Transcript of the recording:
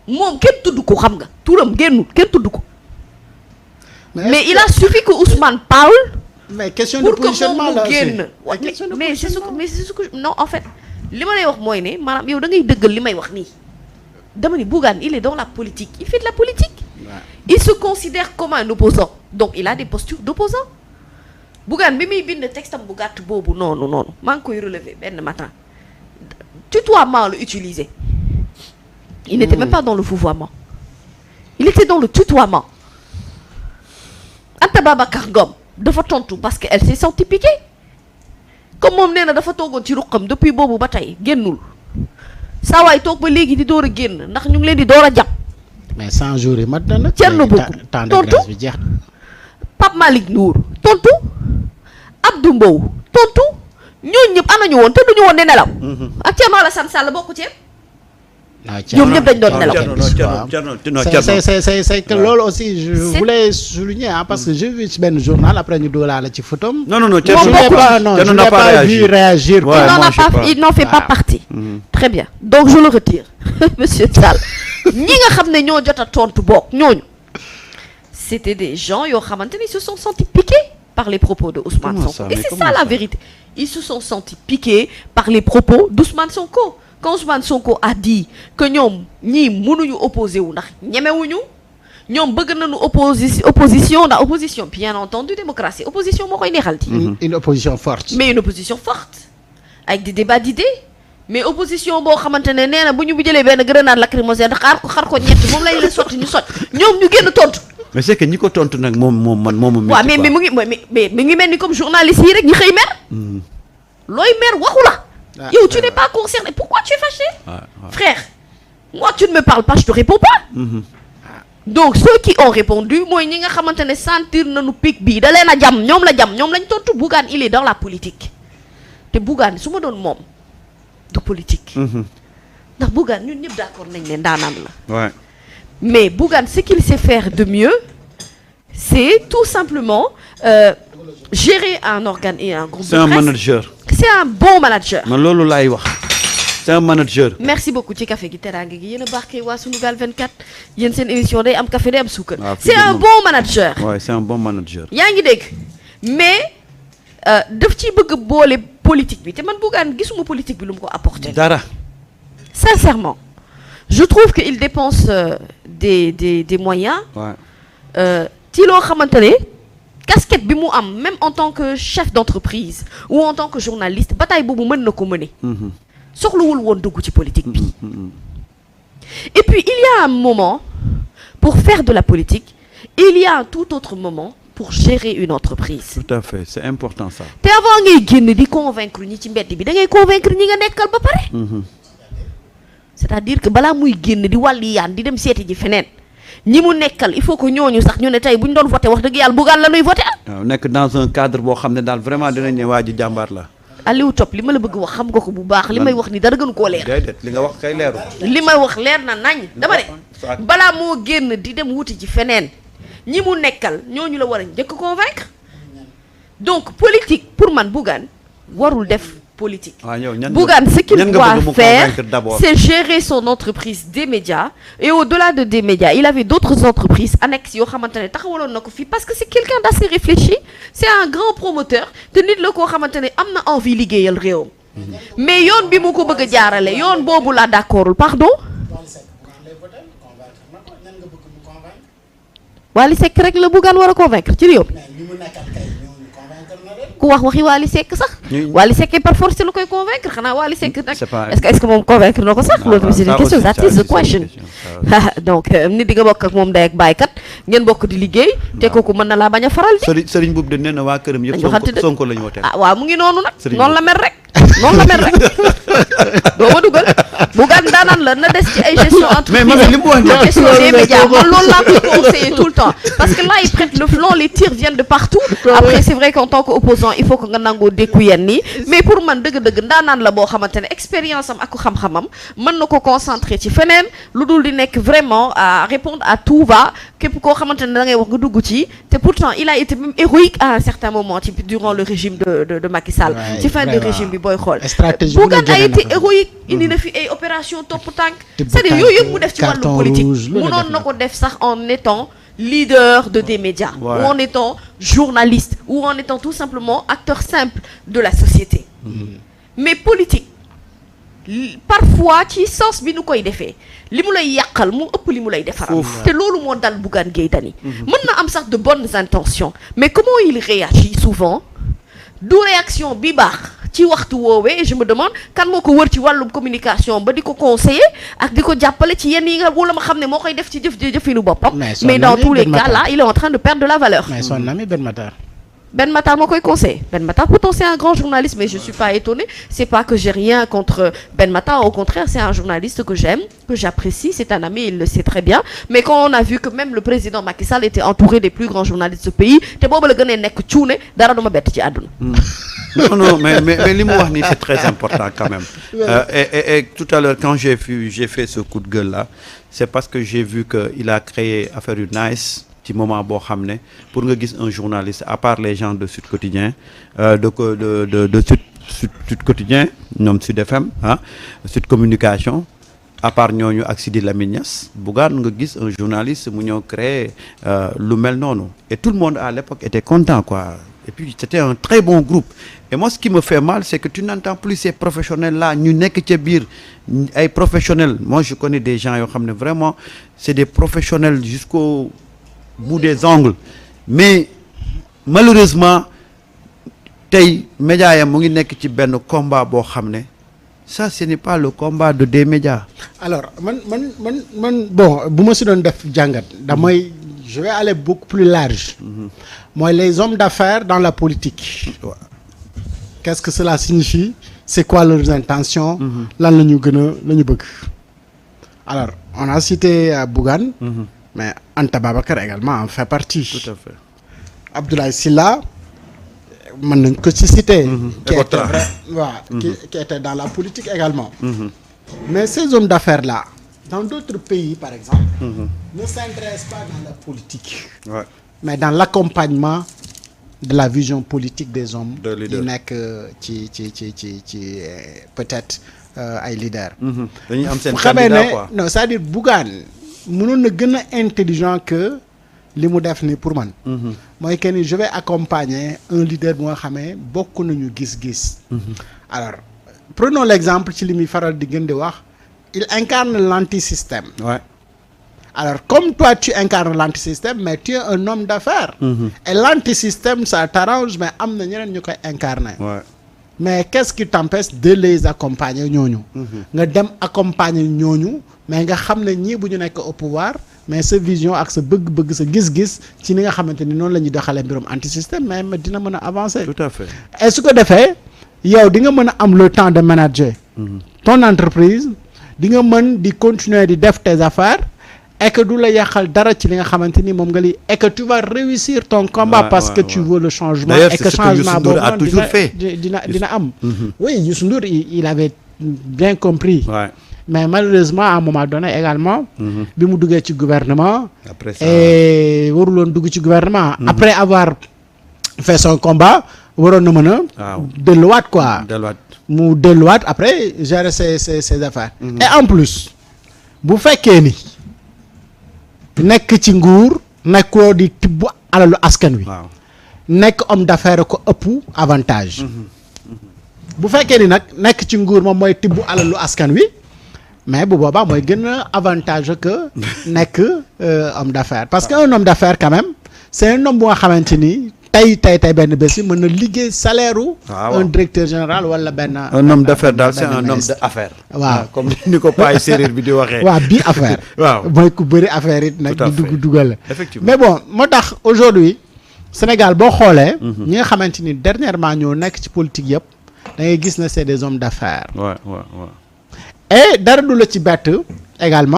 moom kenn tudd ko xam nga turam génnul kenn tudd ko. mais il a suffi que Ousmane parle. mais question de positionnement là aussi mais c'est ce que non en fait li ma lay wax mooy ne maanaam yow da ngay dëggal li may wax nii dama ni Bougane il est dans la politique il fait de la politique. il se considère comme un opposant donc il a des postures d'opposant. Bougane bi muy bind textam bu gàtt boobu noonu maa ngi koy relever benn matin tutoiement la utiliser. il n'était même pas dans le vouvoiement il était dans le tutoiement. Anta Babacar Ngom dafa tontu parce que elle s'est sentie piquée comme moom nee na dafa toogoon ci ruqam depuis boobu ba tey génnul saa waay toog ba léegi di door a génn ndax ñu ngi leen di door a jàpp. mais 100 jours yi mat na nag. Thierno Bocoum tontu Pape Malick Ndour tontu Abdou Mbow tontu ñooñu ñëpp ana ñu woon te duñu woon ne nelaw. ak Thierno Alassane Sall bokku ci. ñoom ñëpp dañ doon nelaw. c'est que loolu aussi je voulais souligner parce que j'ai vu ci benn journal après ñu doolaale ci photo. non je n'ai pas vu réagir. il n'en fait pas partie. très bien donc je le retire monsieur Sall ñi nga xam ne ñoo jot a tontu bokk ñooñu c'était des gens yoo xamante ni se sont sentis piqués par les propos de Ousmane Sonko et c'est ça la vérité ils se sont sentis piqués par les propos d'Ousmane Sonko. Quand Ousmane Sonko a dit que ñoom ñii mënuñu opposé wu ndax ñemewuñu ñoom bëgg nañu opposition ndax opposition bien entendu démocratie opposition moo koy neexal ci une opposition forte mais une opposition forte avec des débats d'idées mais opposition boo xamante ne nee na bu ñu jëlee benn grenade lacrymogène xar ko ñett moom lañ leen sotti ñu sotti ñoom ñu génn tontu. mais c'est que ñi ko tontu nag moom. waaw mais mu ngi mel ni comme journaliste yi rek ñi xëy mer. looy mer waxu la. Yo, tu n'es pas concerné. Pourquoi tu es fâché? Frère, moi tu ne me parles pas, je te réponds pas. Donc ceux qui ont répondu, moi ñi nga xamantene sentir nañu pic bi da leena jam ñom lañ tontu Bougane il est dans la politique. Te Bougane suma doon mom de politique. Ndax Bougane ñun ñëpp d'accord nañ ne ndaanaan la. Ouais. Mais Bougane ce qu'il sait faire de mieux, c'est tout simplement gérer un organe et un groupe de presse. C'est un manager. C'est un bon manager. man loolu laay wax c'est un manager. merci beaucoup ci café gi teraanga gi yéen a baax kay waa Sunugal 24 yéen seen émission day am café day am suukar. c'est un bon manager. ouais c'est un bon manager. yaa ngi dégg mais daf ciy bëgg boole politique bi te man Bougane gisuma politique bi lu mu ko apporter. dara. sincèrement je trouve que il dépense des moyens. ouais. ci loo xamante ne. casquette bi mu am même en tant que chef d'entreprise ou en tant que journaliste bataille boobu mën na ko mener. soxlawul woon dugg ci politique bi. et puis il y a un moment pour faire de la politique il y a un tout autre moment pour gérer une entreprise. tout à fait c'est important ça. te avant ngay génn di convaincre ñi ci mbedd bi da ngay convaincre ñi nga nekkal ba pare. c'est-à-dire que balaa muy génn di wàlli yaan di dem seeti ji feneen. ñi mu nekkal il faut que ñooñu sax ñu ne tey bu ñu doon voté wax dëgg yàlla Bougane la ñuy voté waaw nekk dans un cadre boo xam ne daal vraiment dinañ ne waa ji jàmbaar la. Aliou Top li ma la bëgg wax xam nga ko bu baax li may wax ni dara gënu koo leer. déedéet li nga wax kay leeru. li may wax leer na nañ dama ne balaa moo génn di dem wuti ci feneen ñi mu nekkal ñooñu la war a njëkk convaincre donc politique pour man Bougane warul def politique. Bougane ce qu'il doit faire c'est gérer son entreprise des médias et au-delà de des médias il avait d'autres entreprises annexes yoo xamante ne taxawaloon na ko fii parce que c'est quelqu'un d'assez réfléchi c'est un grand promoteur te nit la koo xamante ne am na envie liggéeyal réewam mais yoon bi mu ko bëgg a jaarale yoon boobu la d'accordul pardon. Wally Seck rek la Bougane war a convaincre ci réew ku wax waxi Wally Seck sax. Wally Seck par force la koy convaincre xanaa Wally Seck nag. est-ce que moom convaincre na ko sax. loolu c'est une question that is the question. donc nit di nga bokk ak moom ndey ak baay kat ngeen bokk di liggéey. te kooku mën na laa bañ a faral di. Serigne Boub de nee na waa këram yëpp Sonko la ñu wooteel. ah waaw mu ngi noonu nag. noonu la mel rek. noonu la mel rek. doo ma dugal Bougane daanaan la na des ci ay gestion entreprise. mais li mu wax la question des médias man loolu laa koy conseiller tout le temps parce que là ils prêtent le flanc les tirs viennent de partout. après c'est vrai qu'en tant qu'opposant il faut que nga nangoo dékku yenn nii mais pour man dëgg-dëgg ndaanaan la boo xamante ne expérience am ak xam-xamam mën na ko concentrer ci feneen lu dul di nekk vraiment à répondre à tout va képp koo xamante ne da ngay wax nga dugg ci te pourtant il a été même héroïque à un certain moment ci durant le régime de Macky Sall. ci fin de régime bi booy xool. stratégie Bougane a été héroïque. indi na fi ay opération topp tànk. c'est-à-dire yooyu yëpp mu def ci wàllu politique mënoon na ko def sax en étant leader de des médias. ou en étant journaliste ou en étant tout simplement acteur simple de la société. mais politique. parfois ci sens bi nu koy defee li mu lay yàqal mu ëpp li mu lay defaral te loolu moo dal Bougane Gueye Dany mën na am sax de bonnes intentions mais comment il réagit souvent du réaction bi baax ci waxtu woowee je me demande kan moo ko wër ci wàllum communication ba di ko conseiller ak di ko jàppale ci yenn yi nga wala ma xam ne moo koy def ci jëfinu boppam mais dans tous les cas là il est en train de perdre de la valeur. mais son ami Ben Matar. Ben Matar moo koy conseillé Ben Matar pourtant c'est un grand journaliste mais je suis pas étonnée c'est pas que j'ai rien contre Ben Matar au contraire c'est un journaliste que j'aime que j'apprécie c'est un ami il le sait très bien mais quand on a vu que même le président Macky Sall était entouré des plus grands journalistes du pays te boobu la gënee nekk cuune dara duma bett ci àdduna. non mais li mu wax nii c'est très important quand même et tout à l'heure quand j'ai fait ce coup de gueule là c'est parce que j'ai vu que il a créé affaire yu nice ci moment boo xam ne pour nga gis un journaliste à part les gens de Sud Quotidien de Sud Quotidien ñoom Sud FM Sud Communication à part ñooñu ak Sidi Lamine Niass Bougane nga gis un journaliste mu ñëw créer lu mel noonu et tout le monde à l'époque était content quoi et puis c'était un très bon groupe et moi ce qui me fait mal c'est que tu n'entends plus ces professionnels là ñu nekk ca biir ay professionnels moi je connais des gens yoo xam ne vraiment c'est des professionnels jusqu'au bout des ongles mais malheureusement tey médias ya mu ngi nekk ci benn combat boo xam ne ça ce n'est pas le combat de des médias. alors man bon bu ma si doon def jàngat damay je vais aller beaucoup plus large. mooy les hommes d'affaires dans la politique. qu'est-ce que cela signifie c'est quoi leurs intentions. lan la ñu bëgg. alors on a cité Bougane. mais Anta Babacar également en fait partie. Tout à fait. Abdoulaye Sylla mën nañ ko ci citer. qui était dans la politique également. mais ces hommes d'affaires là dans d'autres pays par exemple. ne s'intéressent pas dans la politique. mais dans l'accompagnement de la vision politique des hommes. yi nekk ci peut-être ay leaders. dañuy am seen candidat quoi non c'est-à-dire Bougane mënoon na gën a intelligent que li mu def ni pour man. mooy que ni je vais accompagner un leader bu nga xamee bokk nañu gis-gis. alors prenons l'exemple ci li muy faral di gën di wax il incarne l'antisystème. alors comme toi tu incarnes l'antisystème mais tu es un homme d'affaires. et l'antisystème ça t'arrange mais am na ñeneen ñu koy incarner. mais qu'est-ce qui t'empêche de les accompagner ñooñu. nga dem accompagner ñooñu mais nga xam ne ñii bu ñu nekk au pouvoir mais sa vision ak sa bëgg-bëgg sa gis-gis ci ni nga xamante ni noonu la ñuy doxalee mbirum anti-système mais dina mën a avancer. tout à fait et su ko defee yow di nga mën a am le temps de manager. ton entreprise di nga mën di continuer di def tes affaires. et que du la yàqal dara ci li nga xamante ni moom nga li et que tu vas réussir ton combat parce que tu veux le changement et que changement boobu dina am. oui Youssou Ndour il avait bien compris. mais malheureusement à un moment donné également. bi mu duggee ci gouvernement. après ça et waruloon dugg ci gouvernement. après avoir fait son combat waroon na mën a. delluwaat quoi. mu delluwaat après gérer ses affaires. et en plus bu fekkee ni. nekk ci nguur nekkoo di tibb alalu askan wi. nekk homme d'affaires ko ëpp avantage. bu fekkee ni nag nekk ci nguur moom mooy tibb alalu askan wi mais bu boobaa mooy gën a avantage que nekk homme d'affaires parce que un homme d'affaires quand même c'est un homme bu nga xamante ni tey benn bés yi mën na liggéey salaire u un directeur général wala benn. un homme d'affaires daal c'est un homme d'affaires. waaw comme ni ko paay séeréer bi di waxee. waaw bi affaire. waaw mooy ku bëri affaire it nag di dugal. effectivement mais bon moo tax aujourd'hui Sénégal boo xoolee. ñi nga xamante ni dernièrement ñoo nekk ci politique yëpp da ngay gis na c'est des hommes d'affaires. waaw et dara du la ci bett également.